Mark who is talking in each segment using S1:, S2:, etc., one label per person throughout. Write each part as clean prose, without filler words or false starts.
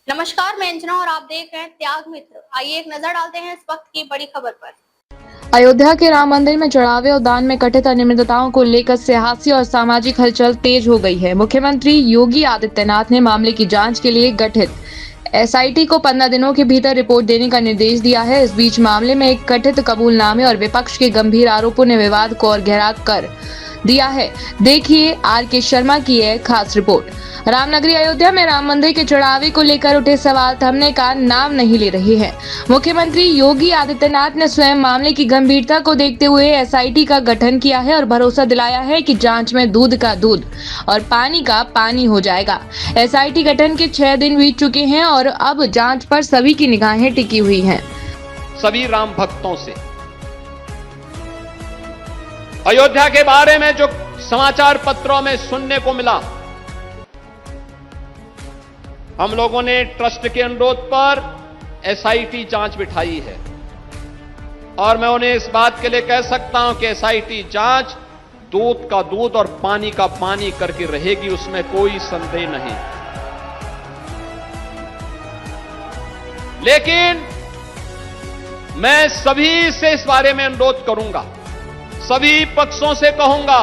S1: नमस्कार, मैं अंजना और आप देख रहे हैं त्याग मित्र। आइए एक नजर डालते हैं इस वक्त की बड़ी खबर पर।
S2: अयोध्या के राम मंदिर में चढ़ावे और दान में कथित अनियमितताओं को लेकर सियासी और सामाजिक हलचल तेज हो गई है। मुख्यमंत्री योगी आदित्यनाथ ने मामले की जांच के लिए गठित एसआईटी को 15 दिनों के भीतर रिपोर्ट देने का निर्देश दिया है। इस बीच मामले में एक कथित कबूलनामे और विपक्ष के गंभीर आरोपों ने विवाद को और गहरा कर दिया है। देखिए आर.के. शर्मा की यह खास रिपोर्ट। रामनगरी अयोध्या में राम मंदिर के चढ़ावे को लेकर उठे सवाल थमने का नाम नहीं ले रहे हैं। मुख्यमंत्री योगी आदित्यनाथ ने स्वयं मामले की गंभीरता को देखते हुए एसआईटी का गठन किया है और भरोसा दिलाया है कि जांच में दूध का दूध और पानी का पानी हो जाएगा। एसआईटी गठन के 6 दिन बीत चुके हैं और अब जांच पर सभी की निगाहें टिकी हुई हैं।
S3: सभी राम भक्तों से अयोध्या के बारे में जो समाचार पत्रों में सुनने को मिला, हम लोगों ने ट्रस्ट के अनुरोध पर एसआईटी जांच बिठाई है और मैं उन्हें इस बात के लिए कह सकता हूं कि एसआईटी जांच दूध का दूध और पानी का पानी करके रहेगी, उसमें कोई संदेह नहीं। लेकिन मैं सभी से इस बारे में अनुरोध करूंगा, सभी पक्षों से कहूंगा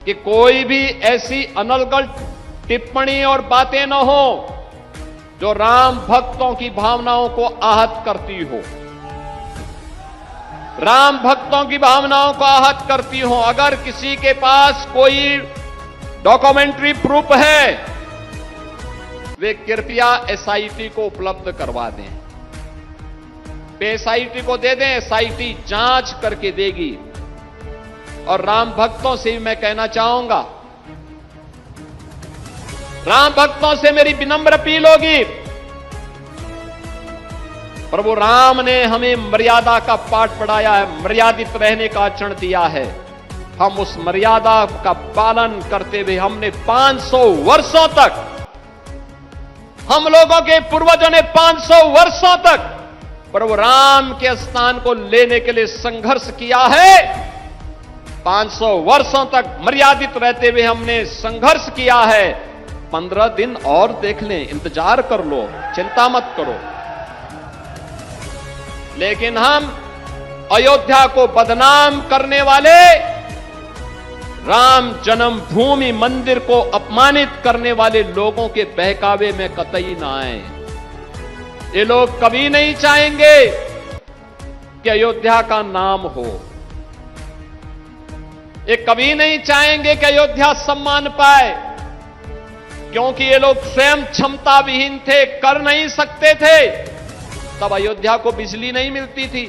S3: कि कोई भी ऐसी अनर्गल टिप्पणी और बातें न हो जो राम भक्तों की भावनाओं को आहत करती हो, राम भक्तों की भावनाओं को आहत करती हो। अगर किसी के पास कोई डॉक्यूमेंट्री प्रूफ है, वे कृपया एसआईटी को उपलब्ध करवा दें, वे एसआईटी को दे दें, एसआईटी जांच करके देगी। और राम भक्तों से भी मैं कहना चाहूंगा, राम भक्तों से मेरी विनम्र अपील होगी, प्रभु राम ने हमें मर्यादा का पाठ पढ़ाया है, मर्यादित रहने का आचरण दिया है। हम उस मर्यादा का पालन करते हुए हमने 500 वर्षों तक, हम लोगों के पूर्वजों ने 500 वर्षों तक प्रभु राम के स्थान को लेने के लिए संघर्ष किया है। 500 वर्षों तक मर्यादित रहते हुए हमने संघर्ष किया है। 15 दिन और देख लें, इंतजार कर लो, चिंता मत करो। लेकिन हम अयोध्या को बदनाम करने वाले, राम जन्मभूमि मंदिर को अपमानित करने वाले लोगों के बहकावे में कतई ना आए। ये लोग कभी नहीं चाहेंगे कि अयोध्या का नाम हो, ये कभी नहीं चाहेंगे कि अयोध्या सम्मान पाए, क्योंकि ये लोग स्वयं क्षमता विहीन थे, कर नहीं सकते थे। तब अयोध्या को बिजली नहीं मिलती थी,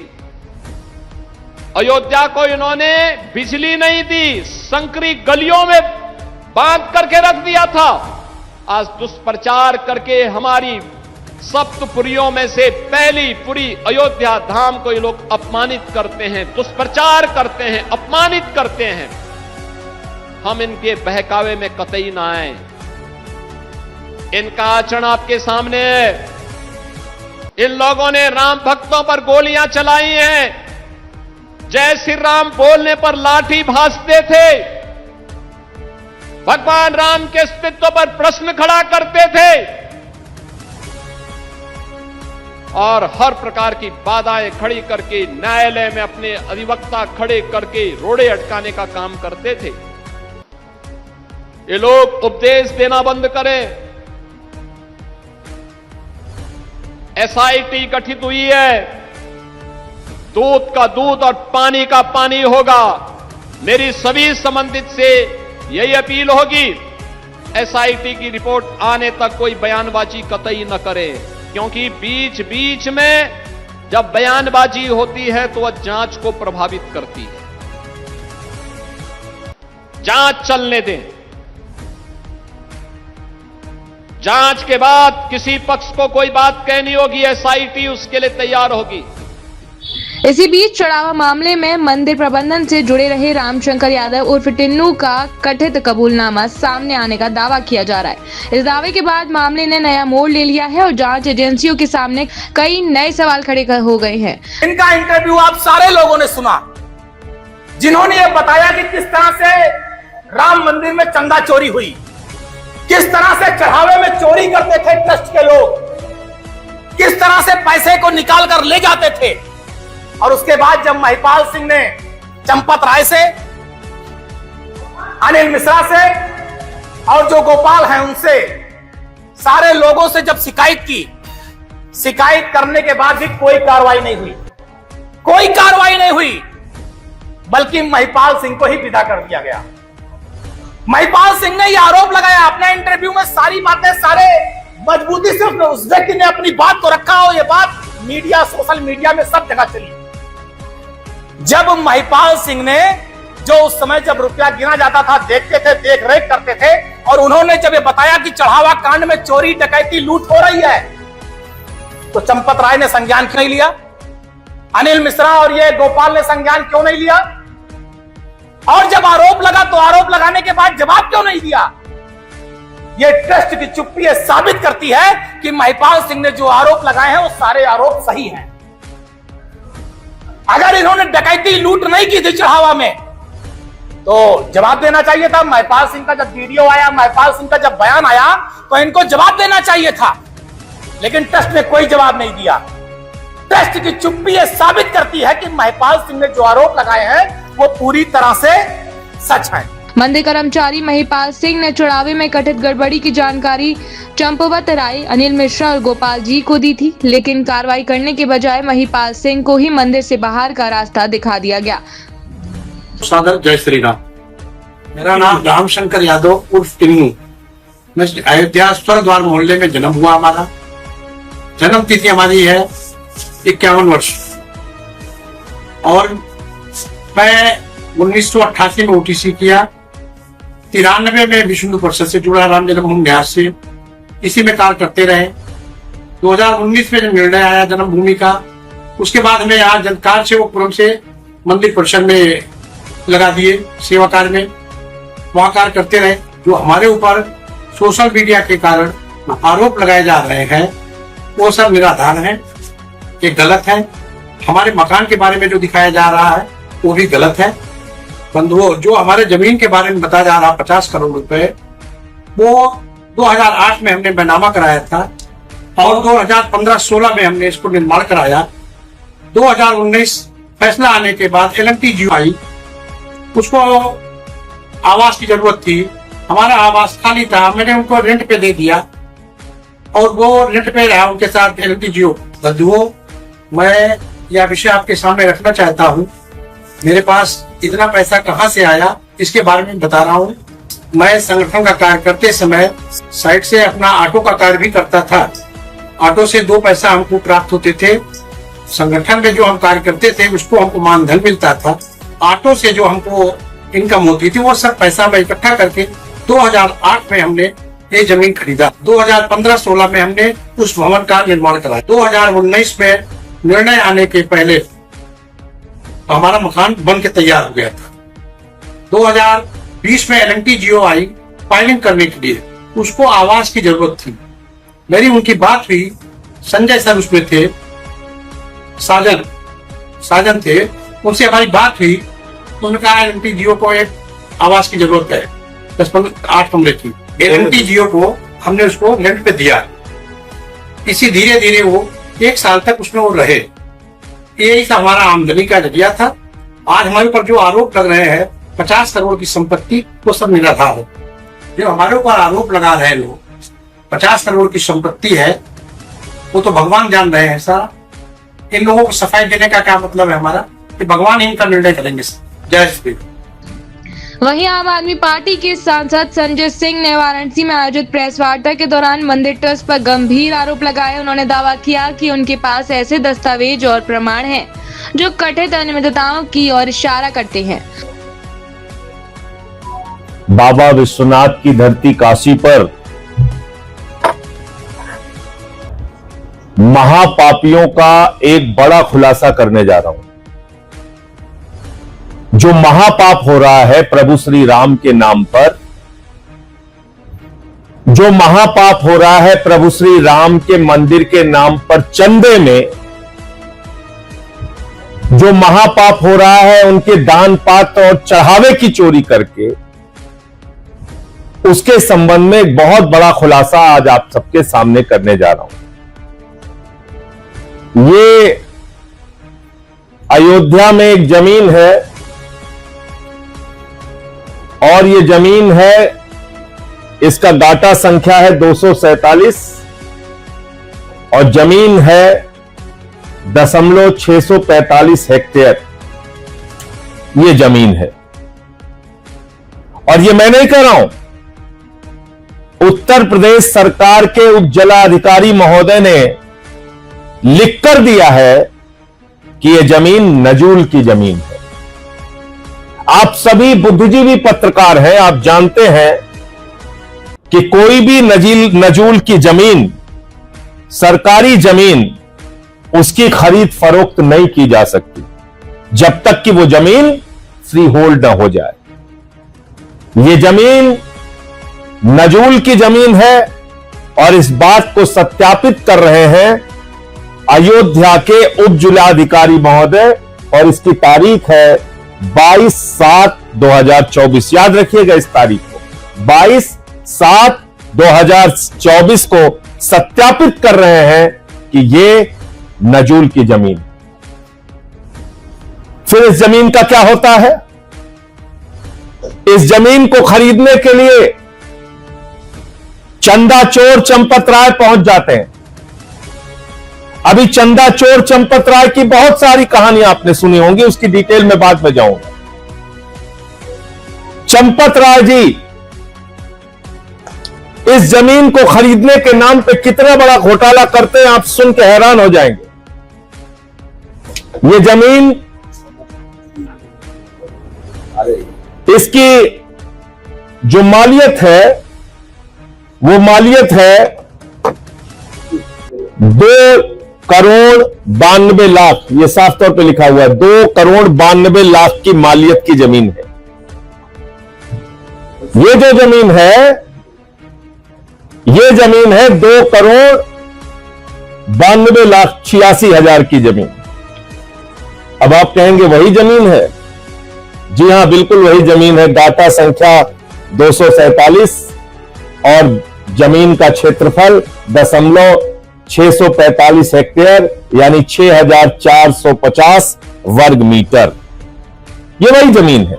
S3: अयोध्या को इन्होंने बिजली नहीं दी, संकरी गलियों में बांध करके रख दिया था। आज दुष्प्रचार करके हमारी सप्तपुरियों में से पहली पुरी अयोध्या धाम को ये लोग अपमानित करते हैं, दुष्प्रचार करते हैं, अपमानित करते हैं। हम इनके बहकावे में कतई ना आए। इनका आचरण आपके सामने है। इन लोगों ने राम भक्तों पर गोलियां चलाई हैं, जय श्री राम बोलने पर लाठी भांजते थे, भगवान राम के अस्तित्व पर प्रश्न खड़ा करते थे और हर प्रकार की बाधाएं खड़ी करके न्यायालय में अपने अधिवक्ता खड़े करके रोड़े अटकाने का काम करते थे। ये लोग उपदेश देना बंद करें। एसआईटी गठित हुई है, दूध का दूध और पानी का पानी होगा। मेरी सभी संबंधित से यही अपील होगी, एसआईटी की रिपोर्ट आने तक कोई बयानबाजी कतई न करे, क्योंकि बीच बीच में जब बयानबाजी होती है तो वह जांच को प्रभावित करती है। जांच चलने दें, जांच के बाद किसी पक्ष को कोई बात कहनी होगी, एसआईटी उसके लिए तैयार होगी।
S2: इसी बीच चढ़ावा मामले में मंदिर प्रबंधन से जुड़े रहे रामशंकर यादव उर्फ टिन्नू का कथित कबूलनामा सामने आने का दावा किया जा रहा है। इस दावे के बाद मामले ने नया मोड़ ले लिया है और जांच एजेंसियों के सामने कई नए सवाल खड़े हो गए हैं।
S4: इनका इंटरव्यू आप सारे लोगों ने सुना, जिन्होंने ये बताया कि किस तरह से राम मंदिर में चंदा चोरी हुई, किस तरह से चढ़ावे में चोरी करते थे ट्रस्ट के लोग, किस तरह से पैसे को निकाल कर ले जाते थे। और उसके बाद जब महिपाल सिंह ने चंपत राय से, अनिल मिश्रा से और जो गोपाल हैं उनसे, सारे लोगों से जब शिकायत की, शिकायत करने के बाद भी कोई कार्रवाई नहीं हुई, कोई कार्रवाई नहीं हुई, बल्कि महिपाल सिंह को ही विदा कर दिया गया। महिपाल सिंह ने यह आरोप लगाया अपने इंटरव्यू में, सारी बातें सारे मजबूती से उस व्यक्ति ने अपनी बात को रखा हो, यह बात मीडिया, सोशल मीडिया में सब जगह चली। जब महिपाल सिंह ने, जो उस समय जब रुपया गिना जाता था देखते थे, देख रेख करते थे, और उन्होंने जब ये बताया कि चढ़ावा कांड में चोरी डकैती लूट हो रही है, तो चंपत राय ने संज्ञान क्यों नहीं लिया? अनिल मिश्रा और ये गोपाल ने संज्ञान क्यों नहीं लिया? और जब आरोप लगा तो आरोप लगाने के बाद जवाब क्यों नहीं दिया? ये ट्रस्ट की चुप्पी ये साबित करती है कि महिपाल सिंह ने जो आरोप लगाए हैं वो सारे आरोप सही हैं। अगर इन्होंने डकैती लूट नहीं की थी चढ़ावा में, तो जवाब देना चाहिए था। महिपाल सिंह का जब वीडियो आया, महिपाल सिंह का जब बयान आया, तो इनको जवाब देना चाहिए था, लेकिन ट्रस्ट ने कोई जवाब नहीं दिया। ट्रस्ट की चुप्पी ये साबित करती है कि महिपाल सिंह ने जो आरोप लगाए हैं वो पूरी तरह से सच है।
S2: मंदिर कर्मचारी महिपाल सिंह ने चढ़ावे में कथित गड़बड़ी की जानकारी चंपवत राय, अनिल मिश्रा और गोपाल जी को दी थी, लेकिन कार्रवाई करने के बजाय महिपाल सिंह को ही मंदिर से बाहर का रास्ता दिखा दिया गया।
S5: सादर जय श्री राम। मेरा नाम रामशंकर यादव उर्फ टिन्नू। मैं अयोध्या स्वर्गद्वार मोहल्ले में जन्म हुआ। हमारा जन्म तिथि हमारी है 51 वर्ष, और मैं 1988 में OTC किया। 93 में विश्व हिंदू परिषद से जुड़ा, राम जन्मभूमि बिहार से, इसी में कार्य करते रहे। 2019 में जब निर्णय आया जन्मभूमि का, उसके बाद में यहाँ जनकार सेवकपुरम से मंदिर परिषद में लगा दिए, सेवा कार्य में वहां कार्य करते रहे। जो हमारे ऊपर सोशल मीडिया के कारण आरोप लगाए जा रहे हैं वो सब निराधार है, ये गलत है। हमारे मकान के बारे में जो दिखाया जा रहा है वो भी गलत है। बंधुओं, जो हमारे जमीन के बारे में बताया जा रहा 50 करोड़ रुपए, वो 2008 में हमने बैनामा कराया था, और 2015-16 में हमने इसको निर्माण कराया। 2019 फैसला आने के बाद LMT आई, उसको आवास की जरूरत थी, हमारा आवास खाली था, मैंने उनको रेंट पे दे दिया और वो रेंट पे रहा उनके साथ LMT। बंधुओं, मैं यह विषय आपके सामने रखना चाहता हूँ। मेरे पास इतना पैसा कहाँ से आया इसके बारे में बता रहा हूँ। मैं संगठन का कार्य करते समय साइड से अपना ऑटो का कार्य भी करता था। ऑटो से 2 पैसा हमको प्राप्त होते थे। संगठन में जो हम कार्य करते थे उसको हमको मानधन मिलता था। ऑटो से जो हमको इनकम होती थी वो सब पैसा मैं इकट्ठा करके 2008 में हमने ये जमीन खरीदा। 2015-16 में हमने उस भवन का निर्माण कराया। 2019 में निर्णय आने के पहले हमारा मकान बन के तैयार हो गया था। 2020 में LMT जियो आई फाइलिंग करने के लिए, उसको आवास की जरूरत थी। मेरी उनकी बात हुई, संजय सर उसमें थे, साजन थे, उनसे हमारी बात हुई। उन्होंने कहा LMT जियो को एक आवास की जरूरत है, 10-8 कमरे की। LMT जियो को हमने उसको रेंट पे दिया। इसी धीरे धीरे वो 1 साल तक उसमें वो रहे। यही था हमारा आमदनी का जरिया था। आज हमारे ऊपर जो आरोप लग रहे हैं 50 करोड़ की संपत्ति, वो सब निराधार है। जो हमारे ऊपर आरोप लगा रहे लोग 50 करोड़ की संपत्ति है, वो तो भगवान जान रहे हैं। सारा इन लोगों को सफाई देने का क्या मतलब है हमारा, कि भगवान इनका निर्णय करेंगे। जय श्री।
S2: वहीं आम आदमी पार्टी के सांसद संजय सिंह ने वाराणसी में आयोजित प्रेस वार्ता के दौरान मंदिर ट्रस्ट पर गंभीर आरोप लगाए। उन्होंने दावा किया कि उनके पास ऐसे दस्तावेज और प्रमाण हैं जो कथित अनियमितताओं की ओर इशारा करते हैं।
S6: बाबा विश्वनाथ की धरती काशी पर महापापियों का एक बड़ा खुलासा करने जा रहा हूं। जो महापाप हो रहा है प्रभु श्री राम के नाम पर, जो महापाप हो रहा है प्रभु श्री राम के मंदिर के नाम पर चंदे में, जो महापाप हो रहा है उनके दान पात्र और चढ़ावे की चोरी करके, उसके संबंध में एक बहुत बड़ा खुलासा आज आप सबके सामने करने जा रहा हूं। ये अयोध्या में एक जमीन है और ये जमीन है, इसका डाटा संख्या है 247 और जमीन है 645 हेक्टेयर ये जमीन है। और ये मैं नहीं कह रहा हूं, उत्तर प्रदेश सरकार के उप जिलाधिकारी महोदय ने लिखकर दिया है कि यह जमीन नजूल की जमीन है। आप सभी बुद्धिजीवी पत्रकार हैं, आप जानते हैं कि कोई भी नजूल की जमीन, सरकारी जमीन, उसकी खरीद फरोख्त नहीं की जा सकती जब तक कि वो जमीन फ्री होल्ड न हो जाए। ये जमीन नजूल की जमीन है और इस बात को सत्यापित कर रहे हैं अयोध्या के उप जिलाधिकारी महोदय, और इसकी तारीख है 22/7/2024। याद रखिएगा इस तारीख को, 22/7/2024 को सत्यापित कर रहे हैं कि ये नजूल की जमीन। फिर इस जमीन का क्या होता है? इस जमीन को खरीदने के लिए चंदा चोर चंपत राय पहुंच जाते हैं। अभी चंदा चोर चंपत राय की बहुत सारी कहानियां आपने सुनी होंगी, उसकी डिटेल में बाद में जाऊंगा। चंपत राय जी इस जमीन को खरीदने के नाम पे कितना बड़ा घोटाला करते हैं, आप सुन के हैरान हो जाएंगे। ये जमीन, इसकी जो मालियत है वो मालियत है 2,92,00,000। ये साफ तौर पे लिखा हुआ है, 2,92,00,000 की मालियत की जमीन है। ये जो जमीन है, ये जमीन है 2,92,86,000 की जमीन। अब आप कहेंगे वही जमीन है? जी हां, बिल्कुल वही जमीन है। डाटा संख्या 247 और जमीन का क्षेत्रफल 645 हेक्टेयर यानी 6,450 वर्ग मीटर। ये वही जमीन है।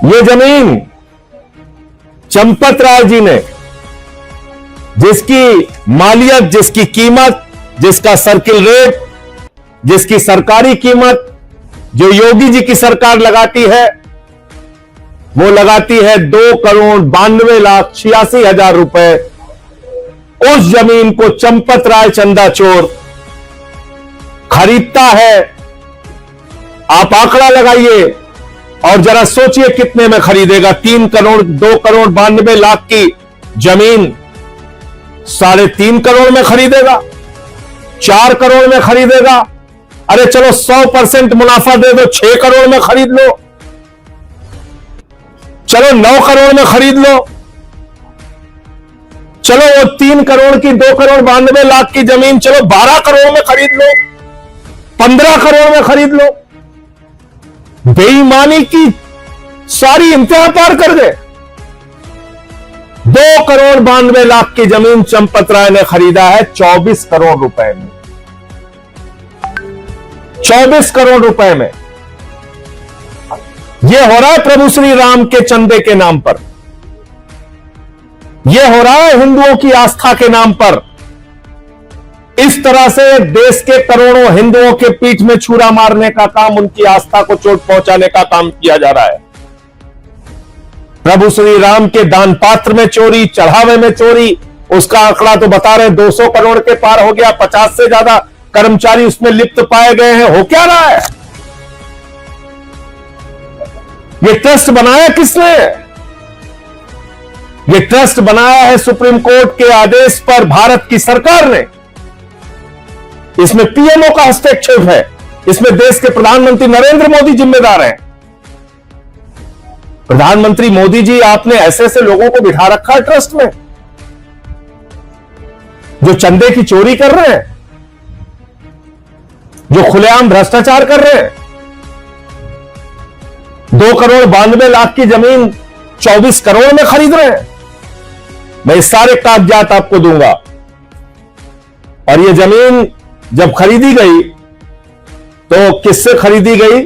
S6: ये जमीन चंपत राय जी ने, जिसकी मालियत, जिसकी कीमत, जिसका सर्किल रेट, जिसकी सरकारी कीमत जो योगी जी की सरकार लगाती है, वो लगाती है 2,92,86,000 रुपए। उस जमीन को चंपत राय चंदा चोर खरीदता है। आप आंकड़ा लगाइए और जरा सोचिए कितने में खरीदेगा। 2,92,00,000 की जमीन 3.5 करोड़ में खरीदेगा, 4 करोड़ में खरीदेगा। अरे चलो 100% मुनाफा दे दो, 6 करोड़ में खरीद लो, चलो 9 करोड़ में खरीद लो, चलो वो 3 करोड़ की 2,92,00,000 की जमीन चलो 12 करोड़ में खरीद लो, 15 करोड़ में खरीद लो। बेईमानी की सारी इंतहा पार कर गए। 2,92,00,000 की जमीन चंपत राय ने खरीदा है 24 करोड़ रुपए में। 24 करोड़ रुपए में। यह हो रहा है प्रभु श्री राम के चंदे के नाम पर, यह हो रहा है हिंदुओं की आस्था के नाम पर। इस तरह से देश के करोड़ों हिंदुओं के पीठ में छुरा मारने का काम, उनकी आस्था को चोट पहुंचाने का काम किया जा रहा है। प्रभु श्री राम के दान पात्र में चोरी, चढ़ावे में चोरी, उसका आंकड़ा तो बता रहे 200 करोड़ के पार हो गया। 50 से ज्यादा कर्मचारी उसमें लिप्त पाए गए हैं। हो क्या रहा है? ये ट्रस्ट बनाया किसने? ये ट्रस्ट बनाया है सुप्रीम कोर्ट के आदेश पर भारत की सरकार ने। इसमें पीएमओ का हस्तक्षेप है, इसमें देश के प्रधानमंत्री नरेंद्र मोदी जिम्मेदार हैं। प्रधानमंत्री मोदी जी, आपने ऐसे ऐसे लोगों को बिठा रखा है ट्रस्ट में जो चंदे की चोरी कर रहे हैं, जो खुलेआम भ्रष्टाचार कर रहे हैं। 2,92,00,000 की जमीन 24 करोड़ में खरीद रहे हैं। मैं ये सारे कागजात आपको दूंगा। और ये जमीन जब खरीदी गई तो किससे खरीदी गई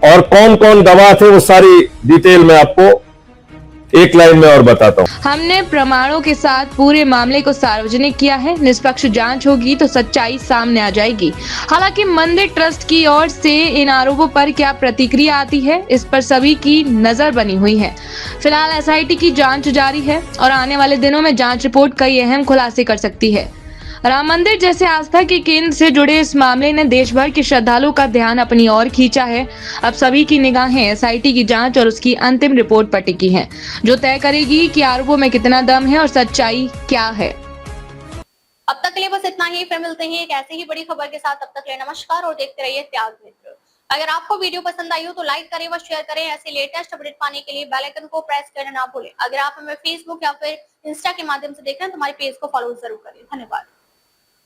S6: और कौन कौन गवाह थे, वो सारी डिटेल मैं आपको एक लाइन में और बताता हूं।
S2: हमने प्रमाणों के साथ पूरे मामले को सार्वजनिक किया है। निष्पक्ष जांच होगी तो सच्चाई सामने आ जाएगी। हालांकि मंदिर ट्रस्ट की ओर से इन आरोपों पर क्या प्रतिक्रिया आती है, इस पर सभी की नजर बनी हुई है। फिलहाल एसआईटी की जांच जारी है और आने वाले दिनों में जांच रिपोर्ट कई अहम खुलासे कर सकती है। राम मंदिर जैसे आस्था के केंद्र से जुड़े इस मामले ने देश भर के श्रद्धालुओं का ध्यान अपनी ओर खींचा है। अब सभी की निगाहें एसआईटी की जांच और उसकी अंतिम रिपोर्ट पर टिकी हैं, जो तय करेगी कि आरोपों में कितना दम है और सच्चाई क्या है।
S1: अब तक के लिए बस इतना ही। फिर मिलते हैं एक ऐसी ही बड़ी खबर के साथ। तब तक के लिए नमस्कार और देखते रहिए त्याग मित्र। अगर आपको वीडियो पसंद आई हो तो लाइक करें व शेयर करें। ऐसे लेटेस्ट अपडेट पाने के लिए बेल आइकन को प्रेस करना ना भूलें। अगर आप हमें फेसबुक या फिर इंस्टा के माध्यम से देख रहे हैं तो हमारे पेज को फॉलो जरूर करें। धन्यवाद।